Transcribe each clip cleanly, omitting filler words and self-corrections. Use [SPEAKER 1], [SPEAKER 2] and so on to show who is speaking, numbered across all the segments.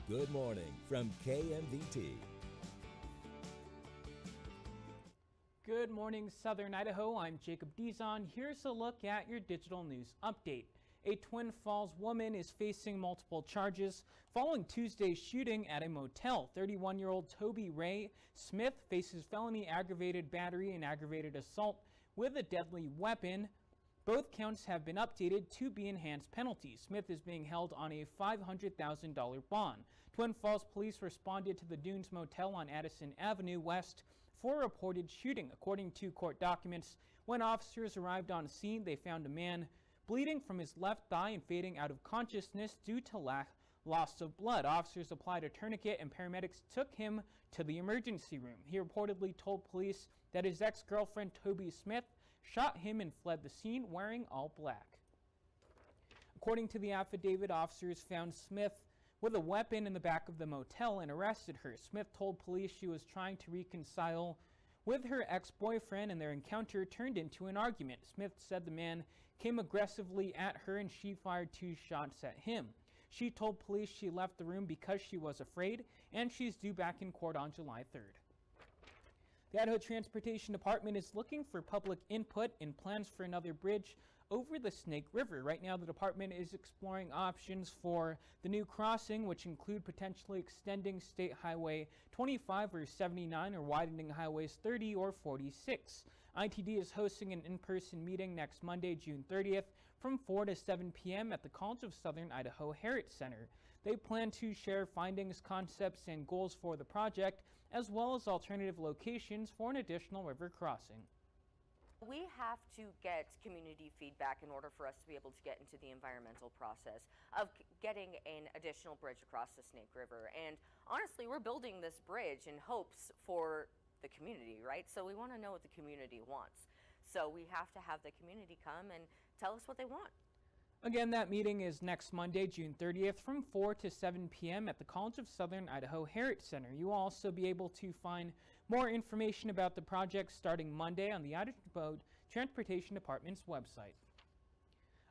[SPEAKER 1] Good morning from KMVT.
[SPEAKER 2] Good morning, Southern Idaho. I'm Jacob Dizon. Here's a look at your digital news update. A Twin Falls woman is facing multiple charges following Tuesday's shooting at a motel. 31-year-old Toby Ray Smith faces felony aggravated battery and aggravated assault with a deadly weapon. Both counts have been updated to be enhanced penalties. Smith is being held on a $500,000 bond. Twin Falls police responded to the Dunes Motel on Addison Avenue West for a reported shooting. According to court documents, when officers arrived on scene, they found a man bleeding from his left thigh and fading out of consciousness due to loss of blood. Officers applied a tourniquet and paramedics took him to the emergency room. He reportedly told police that his ex-girlfriend Toby Smith shot him and fled the scene wearing all black. According to the affidavit, officers found Smith with a weapon in the back of the motel and arrested her. Smith told police she was trying to reconcile with her ex-boyfriend and their encounter turned into an argument. Smith said the man came aggressively at her and she fired 2 shots at him. She told police she left the room because she was afraid and she's due back in court on July 3rd. The Idaho Transportation Department is looking for public input in plans for another bridge over the Snake River. Right now, the department is exploring options for the new crossing, which include potentially extending State Highway 25 or 79 or widening Highways 30 or 46. ITD is hosting an in-person meeting next Monday, June 30th from 4 to 7 p.m. at the College of Southern Idaho Herritt Center. They plan to share findings, concepts, and goals for the project, as well as alternative locations for an additional river crossing.
[SPEAKER 3] We have to get community feedback in order for us to be able to get into the environmental process of getting an additional bridge across the Snake River. And honestly, we're building this bridge in hopes for the community, right? So we want to know what the community wants. So we have to have the community come and tell us what they want.
[SPEAKER 2] Again, that meeting is next Monday, June 30th from 4 to 7 p.m. at the College of Southern Idaho Herritt Center. You will also be able to find more information about the project starting Monday on the Idaho Transportation Department's website.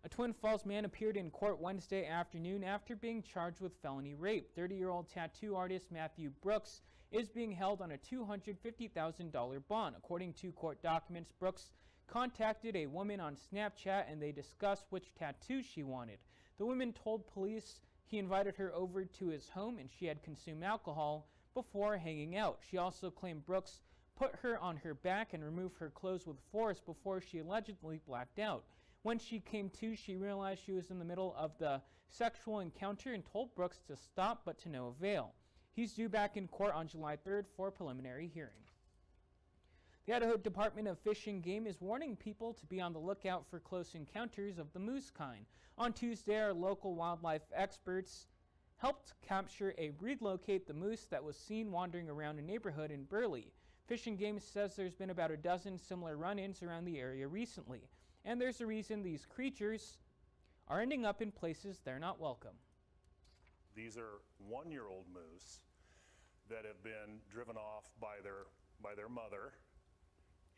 [SPEAKER 2] A Twin Falls man appeared in court Wednesday afternoon after being charged with felony rape. 30-year-old tattoo artist Matthew Brooks is being held on a $250,000 bond. According to court documents, Brooks contacted a woman on Snapchat and they discussed which tattoo she wanted. The woman told police he invited her over to his home and she had consumed alcohol before hanging out. She also claimed Brooks put her on her back and removed her clothes with force before she allegedly blacked out. When she came to, she realized she was in the middle of the sexual encounter and told Brooks to stop, but to no avail. He's due back in court on July 3rd for a preliminary hearing. The Idaho Department of Fish and Game is warning people to be on the lookout for close encounters of the moose kind. On Tuesday, our local wildlife experts helped capture and relocate the moose that was seen wandering around a neighborhood in Burley. Fish and Game says there's been about a dozen similar run-ins around the area recently, and there's a reason these creatures are ending up in places they're not welcome.
[SPEAKER 4] These are 1-year-old moose that have been driven off by their mother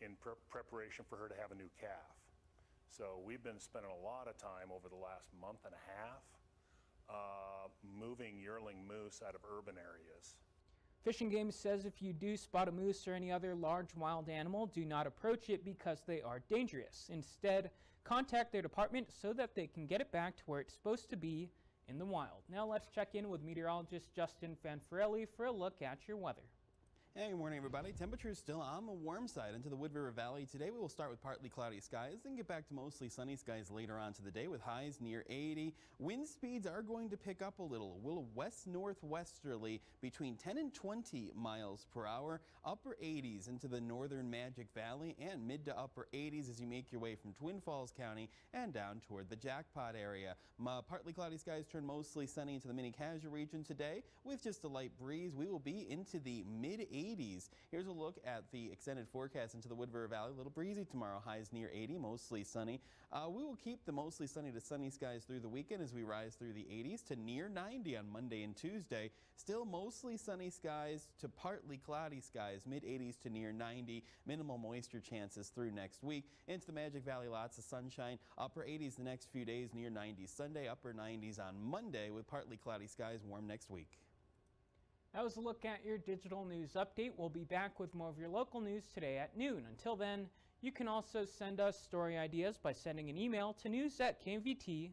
[SPEAKER 4] in preparation for her to have a new calf. So we've been spending a lot of time over the last month and a half moving yearling moose out of urban areas.
[SPEAKER 2] Fish and Game says if you do spot a moose or any other large wild animal, do not approach it because they are dangerous. Instead, contact their department so that they can get it back to where it's supposed to be in the wild. Now let's check in with meteorologist Justin Fanfarelli for a look at your weather.
[SPEAKER 5] Hey, good morning, everybody. Temperatures still on the warm side into the Wood River Valley. Today we will start with partly cloudy skies, then get back to mostly sunny skies later on to the day with highs near 80. Wind speeds are going to pick up a little. Will west-northwesterly between 10 and 20 miles per hour. Upper 80s into the northern Magic Valley and mid to upper 80s as you make your way from Twin Falls County and down toward the Jackpot area. Partly cloudy skies turn mostly sunny into the Mini-Cassia region today with just a light breeze. We will be into the mid-80s. Here's a look at the extended forecast into the Wood River Valley. A little breezy tomorrow, highs near 80, mostly sunny. We will keep the mostly sunny to sunny skies through the weekend as we rise through the 80s to near 90 on Monday and Tuesday. Still mostly sunny skies to partly cloudy skies, mid 80s to near 90. Minimal moisture chances through next week. Into the Magic Valley, lots of sunshine. Upper 80s the next few days, near 90s Sunday, upper 90s on Monday with partly cloudy skies, warm next week.
[SPEAKER 2] That was a look at your digital news update. We'll be back with more of your local news today at noon. Until then, you can also send us story ideas by sending an email to news@kmvt.com.